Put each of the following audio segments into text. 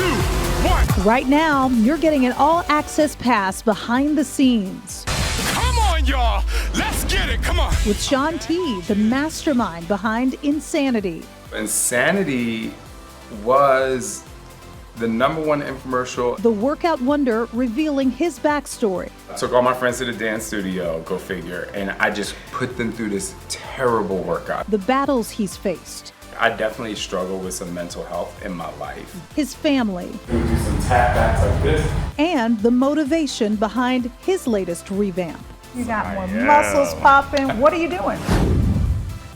1. Right now, you're getting an all-access pass behind the scenes. Come on, y'all. Let's get it. Come on. With Shaun T, the mastermind behind Insanity. Insanity was the #1 infomercial. The workout wonder revealing his backstory. I took all my friends to the dance studio, go figure, and I just put them through this terrible workout. The battles he's faced. I definitely struggle with some mental health in my life. His family. We do some tap backs like this. And the motivation behind his latest revamp. You got more muscles popping. What are you doing?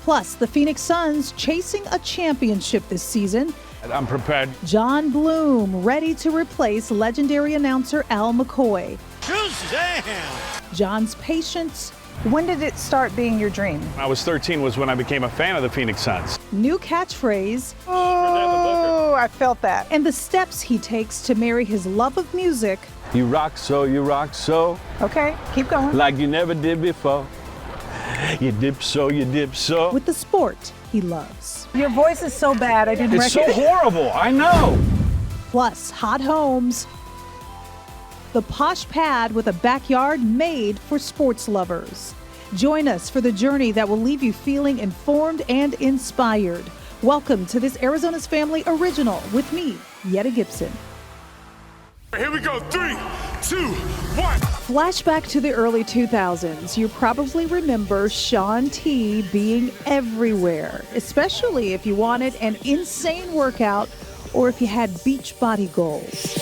Plus, the Phoenix Suns chasing a championship this season. I'm prepared. Jon Bloom ready to replace legendary announcer Al McCoy. Jon's patience. When did it start being your dream? I was 13 was when I became a fan of the Phoenix Suns. New catchphrase. Oh, I felt that. And the steps he takes to marry his love of music. You rock so, Okay, keep going. like you never did before. You dip so, With the sport he loves. Your voice is so bad, I didn't It's so recognize. horrible, I know. Plus, hot homes. The posh pad with a backyard made for sports lovers. Join us for the journey that will leave you feeling informed and inspired. Welcome to this Arizona's Family original with me, Yetta Gibson. Here we go. 3, 2, 1. Flashback to the early 2000s. You probably remember Shaun T being everywhere, especially if you wanted an insane workout or if you had beach body goals.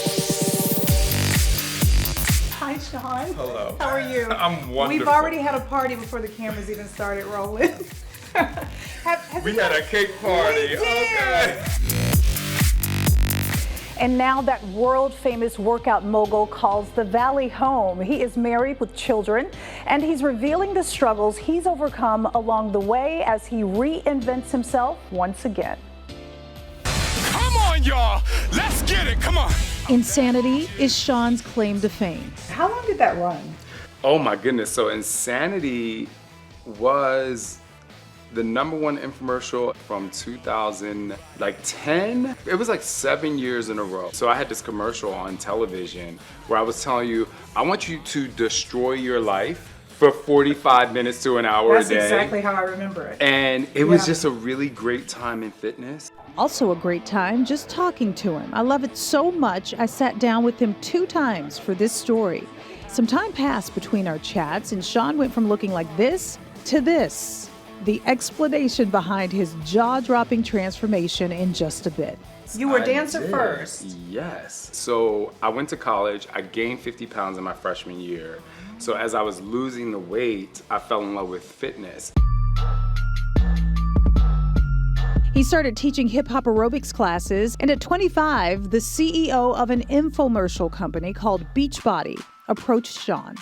Hi, Shaun. Hello. How are you? I'm wonderful. We've already had a party before the cameras even started rolling. We had a cake party. We did. Okay. And now that world-famous workout mogul calls the Valley home. He is married with children, and he's revealing the struggles he's overcome along the way as he reinvents himself once again. Come on, y'all. Let's get it. Come on. Insanity is Shaun's claim to fame. How long did that run? Oh my goodness. So Insanity was the #1 infomercial from 2010. It was like 7 years in a row. So I had this commercial on television where I was telling you, I want you to destroy your life for 45 minutes to an hour a day. That's exactly how I remember it. And it was just a really great time in fitness. Also a great time just talking to him. I love it so much, I sat down with him 2 times for this story. Some time passed between our chats, and Shaun went from looking like this to this. The explanation behind his jaw-dropping transformation in just a bit. You were I dancer did. first. Yes. So I went to college. I gained 50 pounds in my freshman year. So as I was losing the weight, I fell in love with fitness. He started teaching hip-hop aerobics classes, and at 25, the CEO of an infomercial company called Beachbody approached Shaun.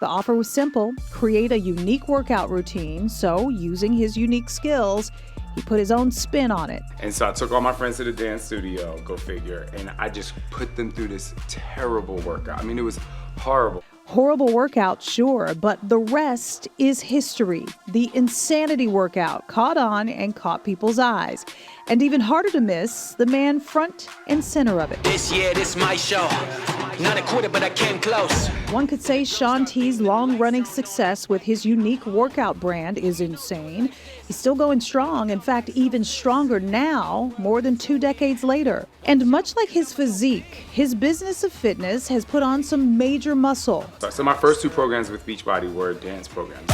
The offer was simple: create a unique workout routine. So, using his unique skills, he put his own spin on it. And so I took all my friends to the dance studio, go figure, and I just put them through this terrible workout. I mean, it was horrible. Horrible workout, sure, but the rest is history. The Insanity workout caught on and caught people's eyes. And even harder to miss, the man front and center of it. This year, this my show. Not a quitter, but I came close. One could say Shaun T's long-running success with his unique workout brand is insane. He's still going strong, in fact, even stronger now, more than 2 decades later. And much like his physique, his business of fitness has put on some major muscle. So my first 2 programs with Beachbody were dance programs.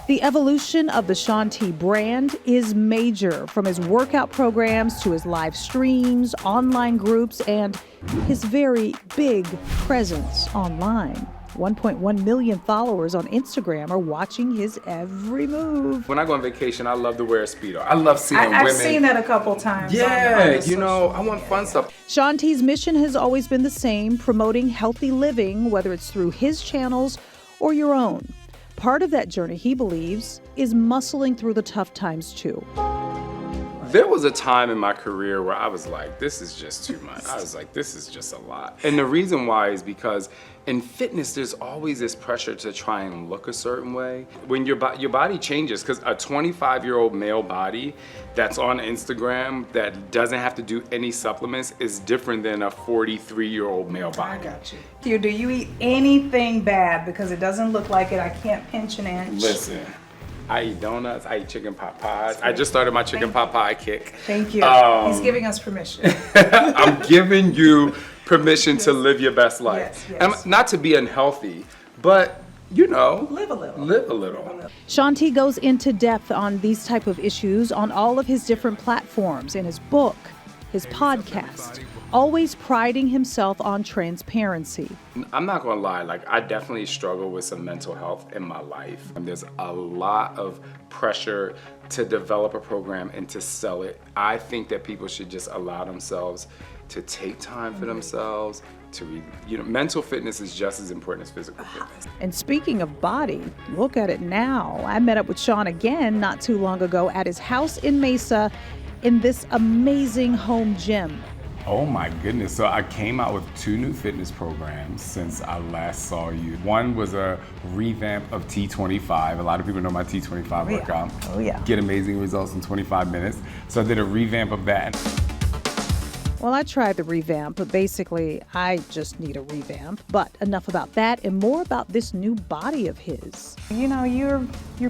The evolution of the Shaun T brand is major, from his workout programs to his live streams, online groups, and his very big presence online. 1.1 million followers on Instagram are watching his every move. When I go on vacation, I love to wear a Speedo. I love seeing women. I've seen that a couple times. Yeah, you know, I want fun stuff. Shaun T's mission has always been the same: promoting healthy living, whether it's through his channels or your own. Part of that journey, he believes, is muscling through the tough times too. There was a time in my career where I was like, this is just too much. I was like, this is just a lot. And the reason why is because in fitness, there's always this pressure to try and look a certain way. When your body changes, because a 25-year-old male body that's on Instagram that doesn't have to do any supplements is different than a 43-year-old male body. I got you. Do you eat anything bad? Because it doesn't look like it. I can't pinch an inch. Listen, I eat donuts, I eat chicken pot pies. I just started my chicken pot pie kick. Thank you. He's giving us permission. I'm giving you permission to live your best life. Yes. And not to be unhealthy, but you know, Live a little. Live a little. Shaun T goes into depth on these type of issues on all of his different platforms, in his book, his podcast, always priding himself on transparency. I'm not gonna lie, like I definitely struggle with some mental health in my life. And there's a lot of pressure to develop a program and to sell it. I think that people should just allow themselves to take time for themselves, mental fitness is just as important as physical fitness. And speaking of body, look at it now. I met up with Shaun again not too long ago at his house in Mesa in this amazing home gym. Oh my goodness, so I came out with 2 new fitness programs since I last saw you. One was a revamp of T25. A lot of people know my T25 workout. Oh yeah. Get amazing results in 25 minutes. So I did a revamp of that. Well, I tried the revamp, but basically I just need a revamp. But enough about that and more about this new body of his. You know, you're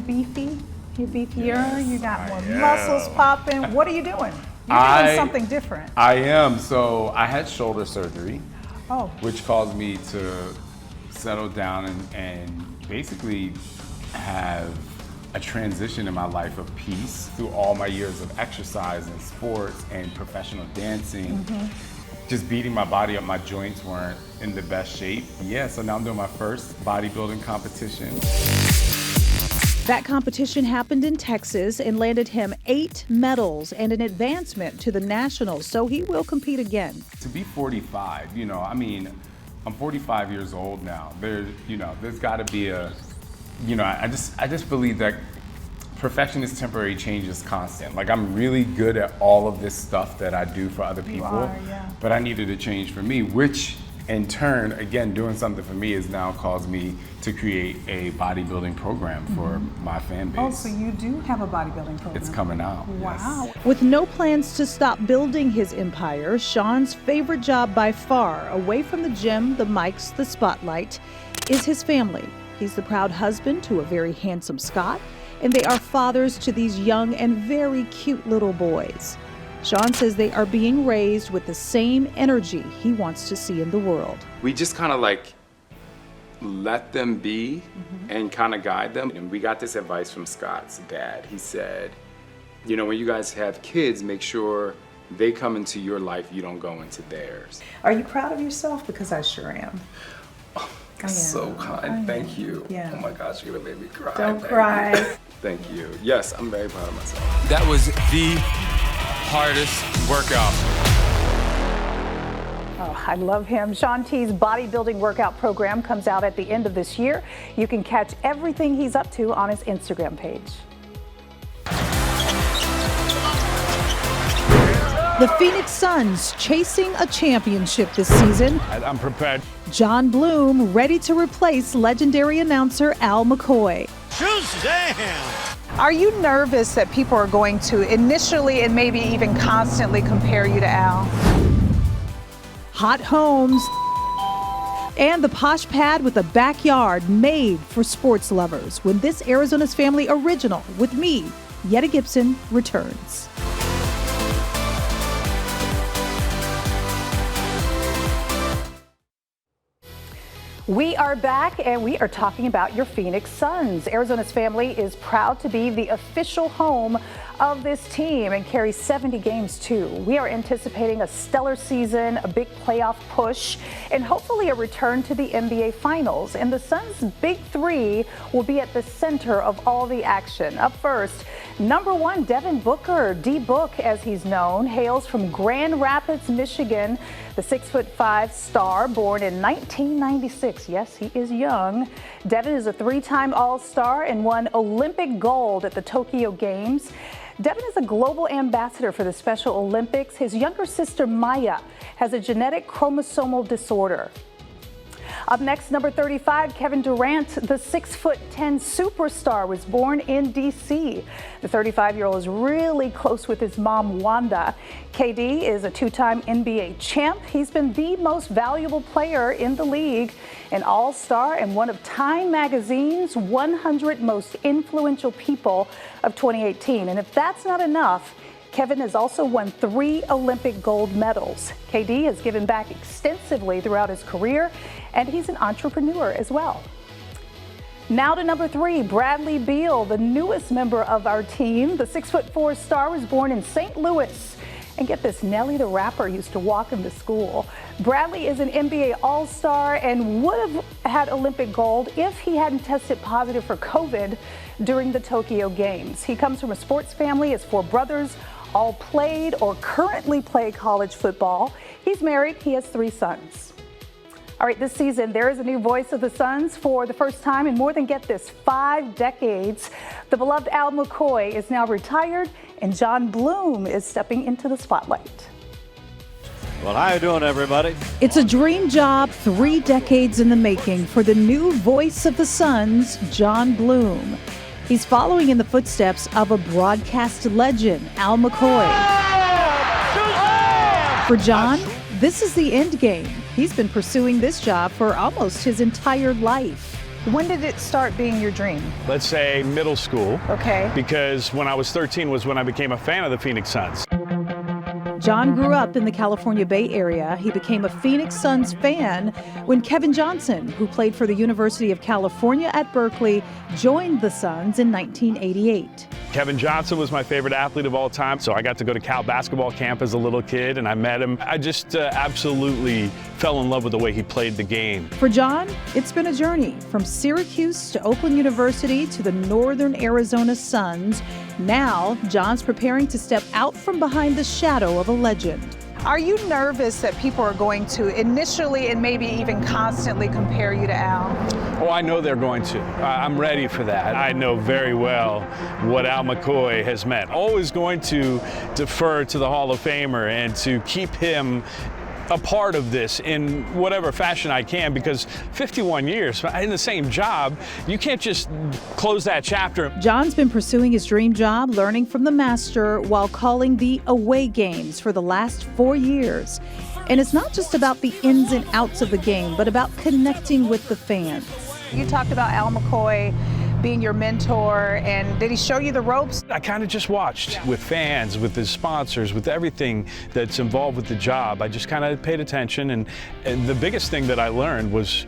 beefy. You're beefier. Yes, you got more I am. muscles popping. What are you doing? You're doing something different. I am. So I had shoulder surgery, Oh. which caused me to settle down and basically have a transition in my life of peace through all my years of exercise and sports and professional dancing. Just beating my body up, my joints weren't in the best shape. Yeah, so now I'm doing my first bodybuilding competition. That competition happened in Texas and landed him 8 medals and an advancement to the nationals, so he will compete again. To be 45, I'm 45 years old now. There's gotta be I just believe that perfection is temporary, change is constant. Like I'm really good at all of this stuff that I do for other people, but I needed a change for me, which in turn, again, doing something for me has now caused me to create a bodybuilding program for my fan base. Oh, so you do have a bodybuilding program. It's coming out. Wow. Yes. With no plans to stop building his empire, Shaun's favorite job by far, away from the gym, the mics, the spotlight, is his family. He's the proud husband to a very handsome Scott, and they are fathers to these young and very cute little boys. Shaun says they are being raised with the same energy he wants to see in the world. We just kind of like let them be and kind of guide them. And we got this advice from Scott's dad. He said, when you guys have kids, make sure they come into your life, you don't go into theirs. Are you proud of yourself? Because I sure am. That's so kind. Thank you. Yeah. Oh my gosh, you're gonna make me cry. Don't Thank cry. you. Thank you. Yes, I'm very proud of myself. That was the hardest workout. Oh, I love him. Shaun T's bodybuilding workout program comes out at the end of this year. You can catch everything he's up to on his Instagram page. The Phoenix Suns chasing a championship this season. I'm prepared. Jon Bloom ready to replace legendary announcer Al McCoy. Are you nervous that people are going to initially and maybe even constantly compare you to Al? Hot homes and the posh pad with a backyard made for sports lovers when this Arizona's Family original with me, Yetta Gibson, returns. We are back and we are talking about your Phoenix Suns. Arizona's Family is proud to be the official home of this team and carries 70 games too. We are anticipating a stellar season, a big playoff push, and hopefully a return to the NBA Finals. And the Suns' big three will be at the center of all the action. Up first, number 1, Devin Booker, D-Book as he's known, hails from Grand Rapids, Michigan. The 6'5" star, born in 1996. Yes, he is young. Devin is a 3-time All-Star and won Olympic gold at the Tokyo Games. Devin is a global ambassador for the Special Olympics. His younger sister, Maya, has a genetic chromosomal disorder. Up next, number 35, Kevin Durant, the 6'10" superstar, was born in D.C. The 35-year-old is really close with his mom, Wanda. KD is a two-time NBA champ. He's been the most valuable player in the league, an all-star and one of Time Magazine's 100 most influential people of 2018. And if that's not enough, Kevin has also won 3 Olympic gold medals. KD has given back extensively throughout his career, and he's an entrepreneur as well. Now to number 3, Bradley Beal, the newest member of our team. The 6'4" star was born in St. Louis. And get this, Nelly the rapper used to walk him to school. Bradley is an NBA All-Star and would have had Olympic gold if he hadn't tested positive for COVID during the Tokyo Games. He comes from a sports family. His 4 brothers all played or currently play college football. He's married. He has 3 sons. All right, this season, there is a new voice of the Suns for the first time in more than, get this, 5 decades. The beloved Al McCoy is now retired, and Jon Bloom is stepping into the spotlight. Well, how you doing, everybody? It's a dream job 3 decades in the making for the new voice of the Suns, Jon Bloom. He's following in the footsteps of a broadcast legend, Al McCoy. For Jon, this is the end game. He's been pursuing this job for almost his entire life. When did it start being your dream? Let's say middle school. Okay. Because when I was 13 was when I became a fan of the Phoenix Suns. Jon grew up in the California Bay Area. He became a Phoenix Suns fan when Kevin Johnson, who played for the University of California at Berkeley, joined the Suns in 1988. Kevin Johnson was my favorite athlete of all time, so I got to go to Cal basketball camp as a little kid, and I met him. I just absolutely fell in love with the way he played the game. For Jon, it's been a journey from Syracuse to Oakland University to the Northern Arizona Suns. Now, Jon's preparing to step out from behind the shadow of a legend. Are you nervous that people are going to initially and maybe even constantly compare you to Al? Oh, I know they're going to. I'm ready for that. I know very well what Al McCoy has meant. Always going to defer to the Hall of Famer and to keep him a part of this in whatever fashion I can, because 51 years in the same job, you can't just close that chapter. Jon's been pursuing his dream job, learning from the master while calling the away games for the last 4 years. And it's not just about the ins and outs of the game, but about connecting with the fans. You talked about Al McCoy being your mentor, and did he show you the ropes? I kind of just watched with fans, with his sponsors, with everything that's involved with the job. I just kind of paid attention, and the biggest thing that I learned was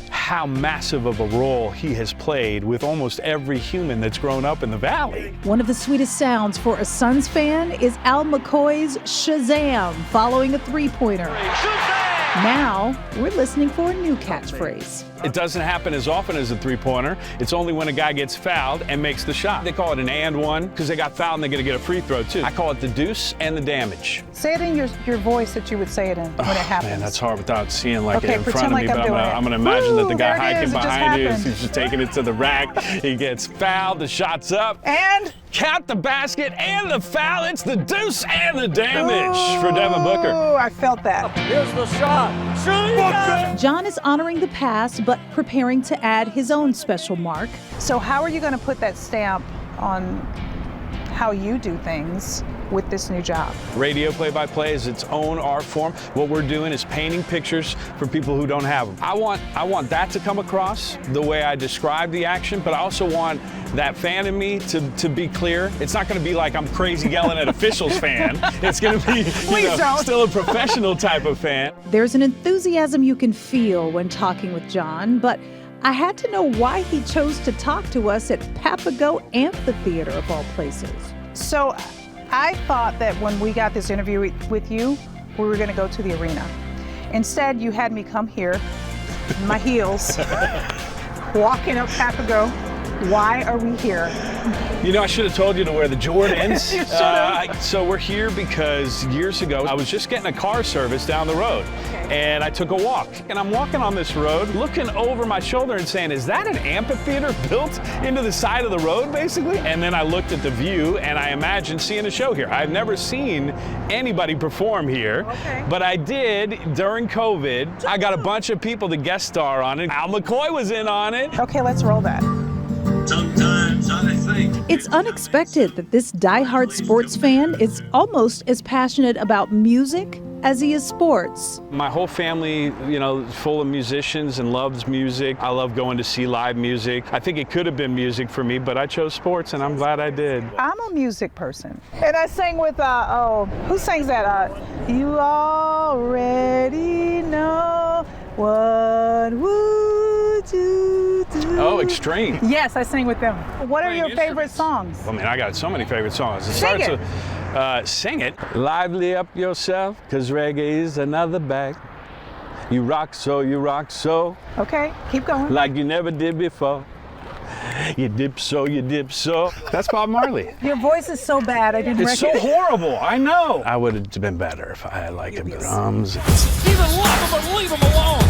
how massive of a role he has played with almost every human that's grown up in the Valley. One of the sweetest sounds for a Suns fan is Al McCoy's Shazam following a three-pointer. Now, we're listening for a new catchphrase. It doesn't happen as often as a three-pointer. It's only when a guy gets fouled and makes the shot. They call it an and one because they got fouled and they're going to get a free throw too. I call it the deuce and the damage. Say it in your voice that you would say it in when it happens. Man, that's hard without seeing it in front of like me. But I'm going to imagine that the guy hiking behind you, he's just taking it to the rack. He gets fouled, the shot's up. And count the basket and the foul. It's the deuce and the damage for Devin Booker. Oh, I felt that. Here's the shot. Jon is honoring the past, but preparing to add his own special mark. So how are you going to put that stamp on how you do things with this new job? Radio play-by-play is its own art form. What we're doing is painting pictures for people who don't have them. I want that to come across the way I describe the action, but I also want that fan in me to be clear. It's not going to be like I'm crazy yelling at officials fan. It's going to be still a professional type of fan. There's an enthusiasm you can feel when talking with Jon, but I had to know why he chose to talk to us at Papago Amphitheater of all places. So I thought that when we got this interview with you, we were going to go to the arena. Instead, you had me come here, in my heels, walking up Papago, Why are we here? You know, I should have told you to wear the Jordans. You should have. So we're here because years ago, I was just getting a car service down the road. And I took a walk. And I'm walking on this road, looking over my shoulder and saying, is that an amphitheater built into the side of the road, basically? And then I looked at the view and I imagined seeing a show here. I've never seen anybody perform here, but I did during COVID. I got a bunch of people to guest star on it. Al McCoy was in on it. Okay, let's roll that. Sometimes I think It's unexpected that this diehard sports fan is almost as passionate about music as he is sports. My whole family, you know, is full of musicians and loves music. I love going to see live music. I think it could have been music for me, but I chose sports and I'm glad I did. I'm a music person. And I sang with, who sings that? You already know what would you do? Oh, Extreme. Yes, I sing with them. What are Playing your favorite instruments. songs? I mean, I got so many favorite songs. It Sing starts it. with, sing it. Lively up yourself, cause reggae is another bag. You rock so, Okay, keep going. like you never did before. You dip so, That's Bob Marley. Your voice is so bad, I didn't It's so recognize. horrible, I know. I would have been better if I had like a drums. Either love him or leave him alone.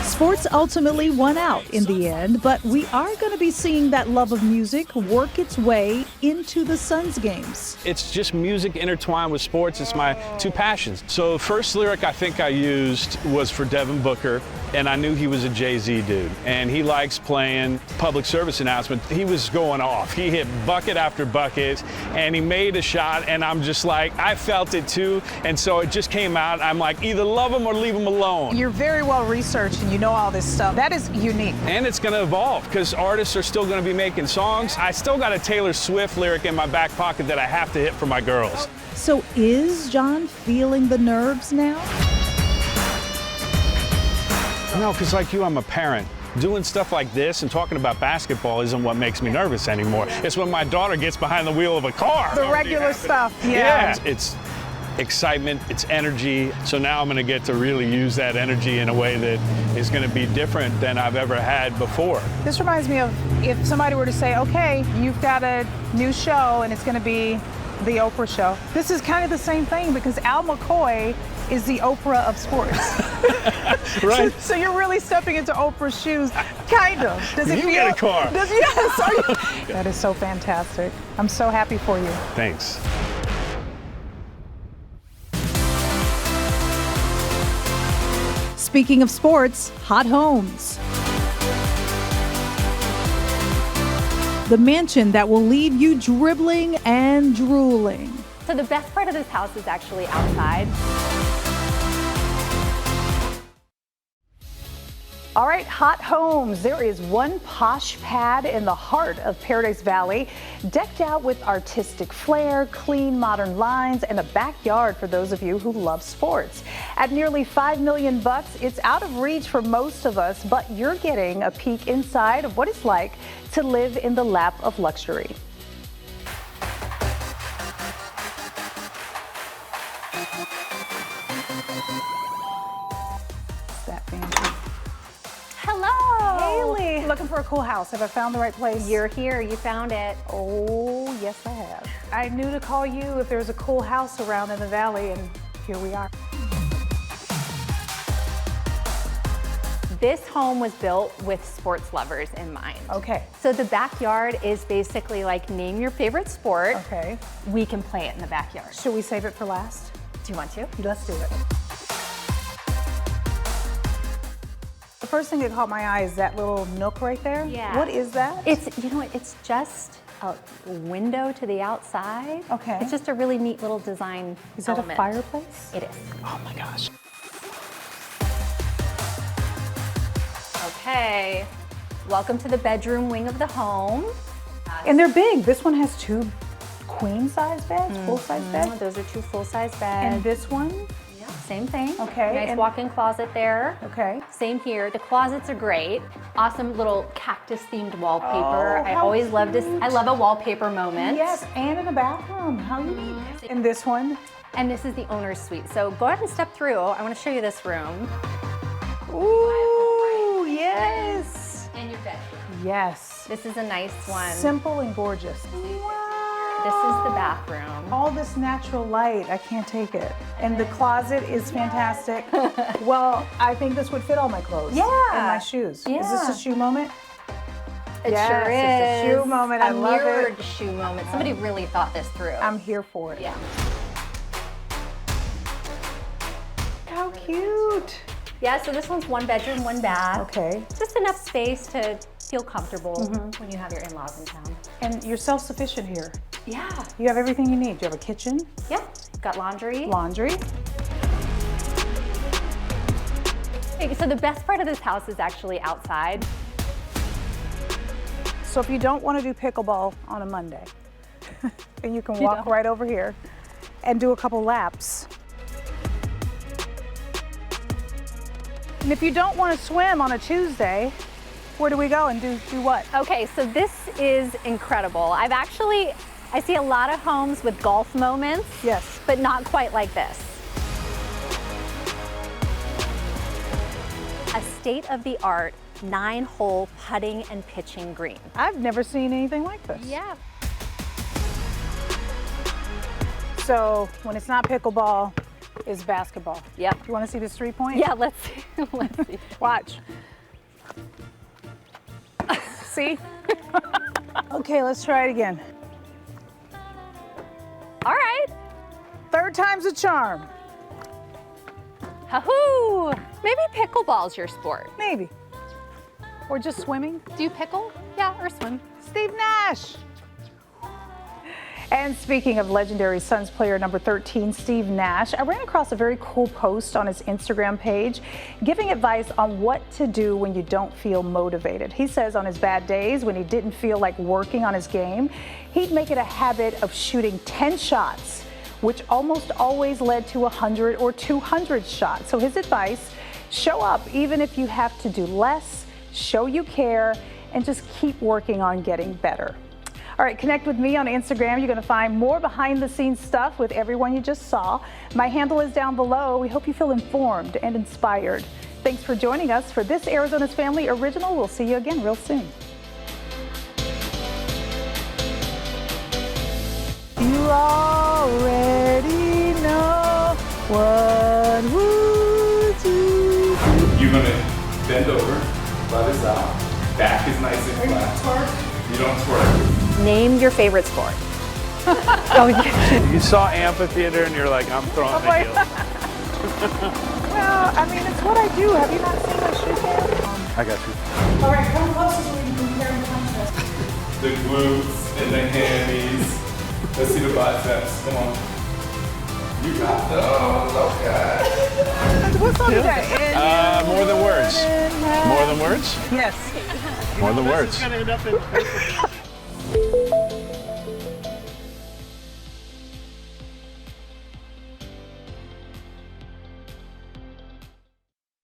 Sports ultimately won out in the end, but we are going to be seeing that love of music work its way into the Suns games. It's just music intertwined with sports. It's my two passions. So the first lyric I think I used was for Devin Booker, and I knew he was a Jay-Z dude, and he likes playing public service announcements. He was going off. He hit bucket after bucket, and he made a shot, and I'm just like, I felt it too, and so it just came out. I'm like, either love him or leave him alone. You're very well researched and you know all this stuff. That is unique. And it's going to evolve because artists are still going to be making songs. I still got a Taylor Swift lyric in my back pocket that I have to hit for my girls. So is Jon feeling the nerves now? No, because like you, I'm a parent. Doing stuff like this and talking about basketball isn't what makes me nervous anymore. It's when my daughter gets behind the wheel of a car. The regular stuff, Yeah. It's excitement, it's energy. So now I'm going to get to really use that energy in a way that is going to be different than I've ever had before. This reminds me of if somebody were to say, okay, you've got a new show and it's going to be the Oprah show. This is kind of the same thing because Al McCoy is the Oprah of sports. Right. So you're really stepping into Oprah's shoes, kind of. Does it You feel? get a car. Yes. Are you? That is so fantastic. I'm so happy for you. Thanks. Speaking of sports, hot homes. The mansion that will leave you dribbling and drooling. So the best part of this house is actually outside. All right, hot homes. There is one posh pad in the heart of Paradise Valley, decked out with artistic flair, clean modern lines, and a backyard for those of you who love sports. At nearly $5 million, it's out of reach for most of us, but you're getting a peek inside of what it's like to live in the lap of luxury. That fancy. Hello. Haley, looking for a cool house. Have I found the right place? You're here. You found it. Oh, yes, I have. I knew to call you if there's a cool house around in the valley, and here we are. This home was built with sports lovers in mind. Okay. So the backyard is basically like name your favorite sport. Okay. We can play it in the backyard. Should we save it for last? Do you want to? Let's do it. The first thing that caught my eye is that little nook right there. Yeah. What is that? It's, you know what, it's just a window to the outside. Okay. It's just a really neat little design Is that element. a fireplace? It is. Oh my gosh. Okay. Welcome to the bedroom wing of the home. And they're big. This one has two queen size beds, full size beds. Those are two full-size beds. And this one? Yeah, same thing. Okay, Nice and- walk-in closet there. Okay. Same here. The closets are great. Awesome little cactus-themed wallpaper. Oh, I how always love this. cute. I love a wallpaper moment. Yes, and in the bathroom. How unique. And this one? And this is the owner's suite. So go ahead and step through. I want to show you this room. Ooh, yes. And your bedroom. Yes. This is a nice one. Simple and gorgeous. This is the bathroom. All this natural light, I can't take it. And the closet is fantastic. Well, I think this would fit all my clothes. Yeah. And my shoes. Yeah. Is this a shoe moment? It Yes, sure is. it's a shoe moment. I love it. A mirrored shoe moment. Somebody really thought this through. I'm here for it. Yeah. How cute. Yeah, so this one's 1 bedroom, 1 bath. Okay. Just enough space to feel comfortable when you have your in-laws in town. And you're self-sufficient here. Yeah. You have everything you need. You have a kitchen, Yeah. Got laundry. laundry. Okay, so the best part of this house is actually outside. So if you don't want to do pickleball on a Monday, then you can walk right over here and do a couple laps. And if you don't want to swim on a Tuesday, where do we go and do what? Okay, so this is incredible. I see a lot of homes with golf moments. Yes. But not quite like this. A state-of-the-art 9-hole putting and pitching green. I've never seen anything like this. Yeah. So when it's not pickleball, it's basketball. Yep. You want to see this 3-point? Yeah, let's see. Let's see. Watch. See? Okay, let's try it again. All right. 3rd time's a charm. Hahoo! Maybe pickleball's your sport. Maybe. Or just swimming. Do you pickle? Yeah, or swim. Steve Nash. And speaking of legendary Suns player number 13, Steve Nash, I ran across a very cool post on his Instagram page giving advice on what to do when you don't feel motivated. He says on his bad days, when he didn't feel like working on his game, he'd make it a habit of shooting 10 shots, which almost always led to 100 or 200 shots. So his advice, show up even if you have to do less, show you care, and just keep working on getting better. All right, connect with me on Instagram. You're going to find more behind the scenes stuff with everyone you just saw. My handle is down below. We hope you feel informed and inspired. Thanks for joining us for this Arizona's Family Original. We'll see you again real soon. You already know what would you do. You're gonna bend over, butt is out, back is nice and flat. You don't twerk. Name your favorite sport. You saw amphitheater and you're like, I'm throwing the like- heels. Well, I mean, it's what I do. Have you not seen my shoe cam? I got you. All right, come closer so we can compare and contrast. The glutes and the hammies. Let's see the biceps. Come on. You got those. Okay. What song is that? More than words. More than words? Yes. More than words.